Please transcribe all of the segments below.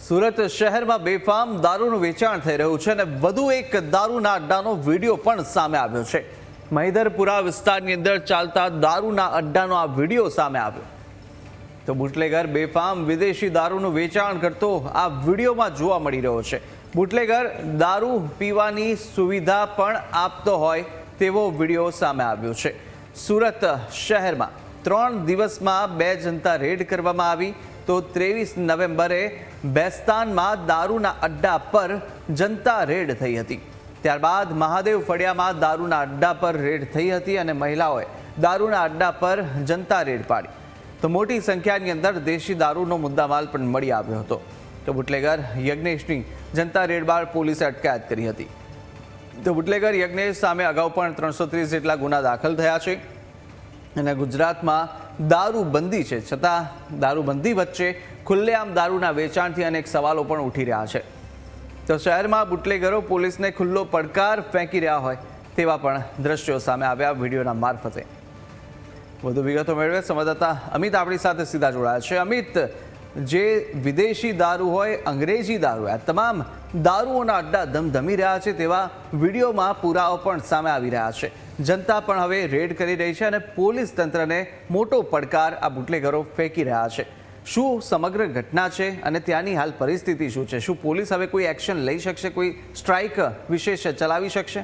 સુરત શહેરમાં બેફામ દારૂનું વેચાણ થઈ રહ્યું છે અને વધુ એક દારૂના અડ્ડાનો વિડીયો પણ સામે આવ્યો છે। મહિધરપુરા વિસ્તારની અંદર ચાલતા દારૂના અડ્ડાનો આ વિડીયો સામે આવ્યો તો બુટલેગર બેફામ વિદેશી દારૂનું વેચાણ કરતો આ વિડીયોમાં જોવા મળી રહ્યો છે। બુટલેગર દારૂ પીવાની સુવિધા પણ આપતો હોય તેવો વિડીયો સામે આવ્યો છે। સુરત શહેરમાં 3 દિવસમાં 2 જનતા રેડ કરવામાં આવી તો 23 નવેમ્બરે બેસ્તાનમાં દારૂના અડ્ડા પર જનતા રેડ થઈ હતી। ત્યારબાદ મહાદેવ ફળિયામાં દારૂના અડ્ડા પર રેડ થઈ હતી અને મહિલાઓએ દારૂના અડ્ડા પર જનતા રેડ પાડી તો મોટી સંખ્યાની અંદર દેશી દારૂનો મુદ્દામાલ પણ મળી આવ્યો હતો તો બુટલેગર યજ્ઞેશની જનતા રેડ બાદ પોલીસે અટકાયત કરી હતી તો બુટલેગર યજ્ઞેશ સામે અગાઉ પણ 330 જેટલા ગુના દાખલ થયા છે અને ગુજરાતમાં દારૂબંધી છે છતાં દારૂબંધી વચ્ચે ખુલ્લેઆમ દારૂના વેચાણથી અનેક સવાલો પણ ઉઠી રહ્યા છે તો શહેરમાં બુટલેગરો પોલીસને ખુલ્લો પડકાર ફેંકી રહ્યા હોય તેવા પણ દ્રશ્યો સામે આવ્યા વિડીયોના મારફતે। વધુ વિગતો મેળવે સંવાદદાતા અમિત આપણી સાથે સીધા જોડાયા છે। અમિત, જે વિદેશી દારૂ હોય અંગ્રેજી દારૂ આ તમામ દારૂઓના અડ્ડા ધમધમી રહ્યા છે તેવા વિડીયોમાં પુરાવા પણ સામે આવી રહ્યા છે। જનતા પણ હવે રેડ કરી રહી છે અને પોલીસ તંત્રને મોટો પડકાર આ બુટલેગરો ફેંકી રહ્યા છે। શું સમગ્ર ઘટના છે અને ત્યાંની હાલ પરિસ્થિતિ શું છે? શું પોલીસ હવે કોઈ એક્શન લઈ શકશે, કોઈ સ્ટ્રાઇક વિશેષ ચલાવી શકશે?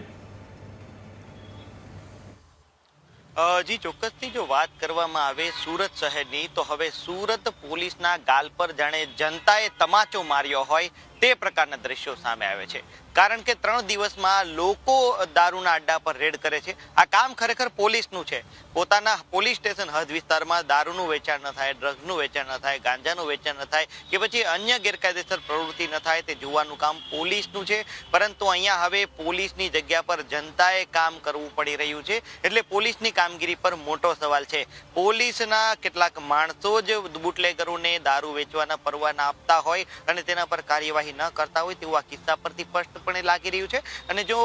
જી ચોક્કસથી જો વાત કરવામાં આવે સુરત શહેરની તો હવે સુરત પોલીસના ગાલ પર જાણે જનતાએ તમાચો માર્યો હોય તે પ્રકારના દ્રશ્યો સામે આવે છે કારણ કે 3 દિવસમાં લોકો દારૂના અડ્ડા પર રેડ કરે છે। આ કામ ખરેખર પોલીસનું છે। પોતાના પોલીસ સ્ટેશન હદ વિસ્તારમાં દારૂનું વેચાણ ન થાય, ડ્રગ્સનું વેચાણ ન થાય, ગાંજાનું વેચાણ ન થાય કે પછી અન્ય ગેરકાયદેસર પ્રવૃત્તિ ન થાય તે જોવાનું કામ પોલીસનું છે। પરંતુ અહીંયા હવે પોલીસની જગ્યા પર જનતાએ કામ કરવું પડી રહ્યું છે એટલે પોલીસની કામગીરી પર મોટો સવાલ છે। પોલીસના કેટલાક માણસો જ બુટલેગરોને દારૂ વેચવાના પરવાના આપતા હોય અને તેના પર કાર્યવાહી ન કરતા હોય તેવું આ કિસ્સા પરથી સ્પષ્ટપણે લાગી રહ્યું છે। અને જો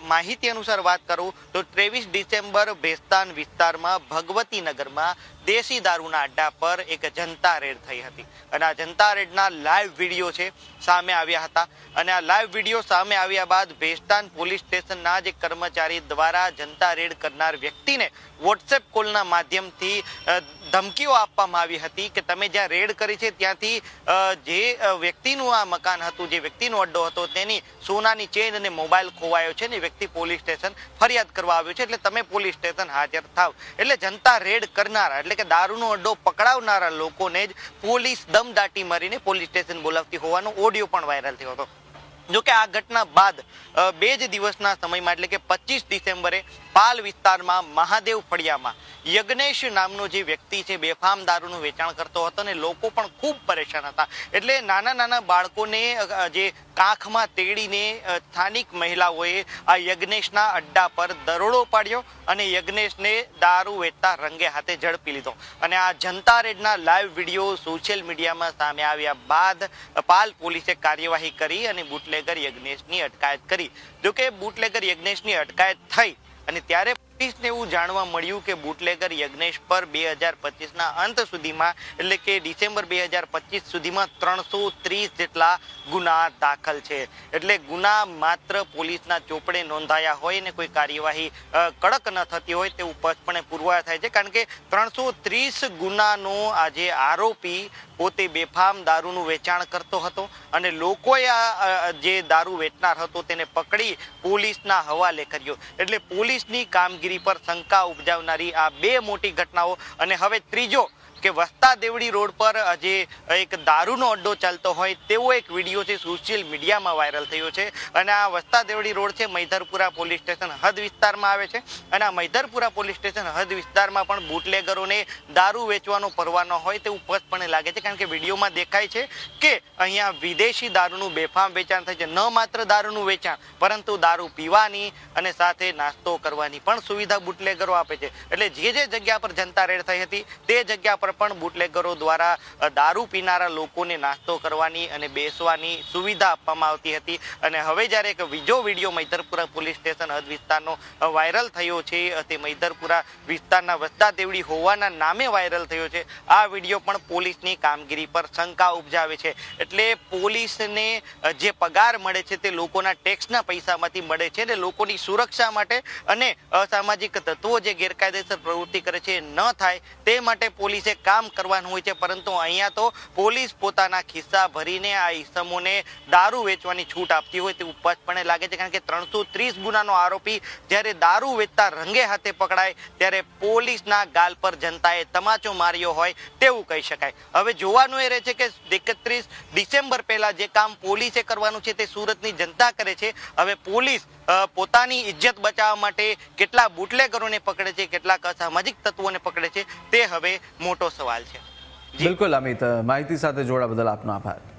માહિતી અનુસાર વાત કરું તો 23 ડિસેમ્બર બેસ્તાન વિસ્તારમાં ભગવતી નગરમાં દેશી દારૂના અડ્ડા પર એક જનતા રેડ થઈ હતી અને આ જનતા રેડના લાઈવ વિડીયો છે સામે આવ્યા હતા અને આ લાઈવ વિડીયો સામે આવ્યા બાદ બેસ્તાન પોલીસ સ્ટેશનના જે કર્મચારી દ્વારા જનતા રેડ કરનાર વ્યક્તિને વોટ્સએપ કોલના માધ્યમથી ધમકીઓ આપવામાં આવી હતી કે તમે જ્યાં રેડ કરી છે ત્યાંથી જે વ્યક્તિનું આ મકાન હતું, જે વ્યક્તિનો અડ્ડો હતો તેની સોનાની ચેન અને મોબાઈલ ખોવાયો છે ને વ્યક્તિ પોલીસ સ્ટેશન ફરિયાદ કરવા આવ્યો છે એટલે તમે પોલીસ સ્ટેશન હાજર થાવ। એટલે જનતા રેડ કરનારા એટલે કે દારૂનો અડ્ડો પકડાવનારા લોકોને જ પોલીસ દમદાટી મારીને પોલીસ સ્ટેશન બોલાવતી હોવાનો ઓડિયો પણ વાયરલ થયો હતો। જોકે આ ઘટના બાદ 2 જ દિવસના સમયમાં એટલે કે 25 ડિસેમ્બરે પાલ વિસ્તારમાં મહાદેવ ફળિયામાં યજ્ઞેશ નામનો જે વ્યક્તિ છે બેફામ દારૂનું વેચાણ કરતો હતો અને લોકો પણ ખૂબ પરેશાન હતા એટલે નાના બાળકોને જે કાંખમાં તેડીને સ્થાનિક મહિલાઓએ આ યજ્ઞેશના અડ્ડા પર દરોડો પાડ્યો અને યજ્ઞેશને દારૂ વેચતા રંગે હાથે ઝડપી લીધો અને આ જનતા રેડના લાઈવ વિડીયો સોશિયલ મીડિયામાં સામે આવ્યા બાદ પાલ પોલીસે કાર્યવાહી કરી અને બુટલેગર યજ્ઞેશની અટકાયત કરી। જોકે બુટલેગર યજ્ઞેશની અટકાયત થઈ અને ત્યારે પોલીસને એવું જાણવા મળ્યું કે બુટલેગર યજ્ઞેશ પર 2025ના અંત સુધીમાં એટલે કે ડિસેમ્બર 2025 સુધીમાં 330 જેટલા ગુના દાખલ છે। એટલે ગુના માત્ર પોલીસના ચોપડે નોંધાયા હોય ને કોઈ કાર્યવાહી કડક ન થતી હોય તેવું સ્પષ્ટપણે પુરવાર થાય છે કારણ કે 330 ગુનાનો આ જે આરોપી પોતે બેફામ દારૂનું વેચાણ કરતો હતો અને લોકોએ આ જે દારૂ વેચનાર હતો તેને પકડી પોલીસના હવાલે કર્યો એટલે પોલીસની કામગીરી પર શંકા ઉપજાવનારી આ 2 મોટી ઘટનાઓ અને હવે ત્રીજો કે વસ્તા દેવડી રોડ પર જે એક દારૂનો અડ્ડો ચાલતો હોય તેવો એક વિડીયો છે સોશિયલ મીડિયામાં વાયરલ થયો છે અને આ વસ્તા દેવડી રોડ છે મહિધરપુરા પોલીસ સ્ટેશન હદ વિસ્તારમાં આવે છે અને આ મહિધરપુરા પોલીસ સ્ટેશન હદ વિસ્તારમાં પણ બુટલેગરોને દારૂ વેચવાનો પરવાનો હોય તેવું સ્પષ્ટપણે લાગે છે કારણ કે વિડીયોમાં દેખાય છે કે અહીંયા વિદેશી દારૂનું બેફામ વેચાણ થાય છે। ન માત્ર દારૂનું વેચાણ પરંતુ દારૂ પીવાની અને સાથે નાસ્તો કરવાની પણ સુવિધા બુટલેગરો આપે છે એટલે જે જગ્યા પર જનતા રેડ થઈ હતી તે જગ્યા પર પણ બુટલેગરો દ્વારા દારૂ પીનારા લોકોને નાસ્તો કરવાની અને બેસવાની સુવિધા આપવામાં આવતી હતી. અને હવે જ્યારે એક બીજો વિડીયો મૈદરપુરા પોલીસ સ્ટેશન હદ વિસ્તારનો વાયરલ થયો છે, તે મૈદરપુરા વિસ્તારના વસ્તા દેવડી હોવાના નામે વાયરલ થયો છે. આ વિડીયો પણ પોલીસની કામગીરી પર શંકા ઉપજાવે છે. એટલે પોલીસને જે પગાર મળે છે તે લોકોના ટેક્સના પૈસામાંથી મળે છે અને લોકોની સુરક્ષા માટે અને અસામાજિક તત્વો જે ગેરકાયદેસર પ્રવૃત્તિ કરે છે ન થાય તે માટે પોલીસે કામ કરવાનું હોય છે. પરંતુ અહીંયા તો પોલીસ પોતાના ખિસ્સા ભરીને આ ઈસમોને દારૂ વેચવાની છૂટ આપતી હોય તેવું સ્પષ્ટપણે લાગે છે. કારણ કે 330 ગુનાનો આરોપી જ્યારે દારૂ વેચતા રંગે હાથે પકડાય ત્યારે પોલીસના ગાલ પર જનતાએ તમાચો માર્યો હોય તેવું કહી શકાય. હવે જોવાનું એ રહે છે કે 31 ડિસેમ્બર પહેલા જે કામ પોલીસે કરવાનું છે તે સુરતની જનતા કરે છે. હવે પોલીસ પોતાની ઇજ્જત બચાવવા માટે કેટલા બુટલેગરોને પકડે છે, કેટલાક અસામાજિક તત્વોને પકડે છે તે હવે મોટો સવાલ છે. બિલકુલ અમિત, માહિતી સાથે જોડા બદલ આપનો આભાર.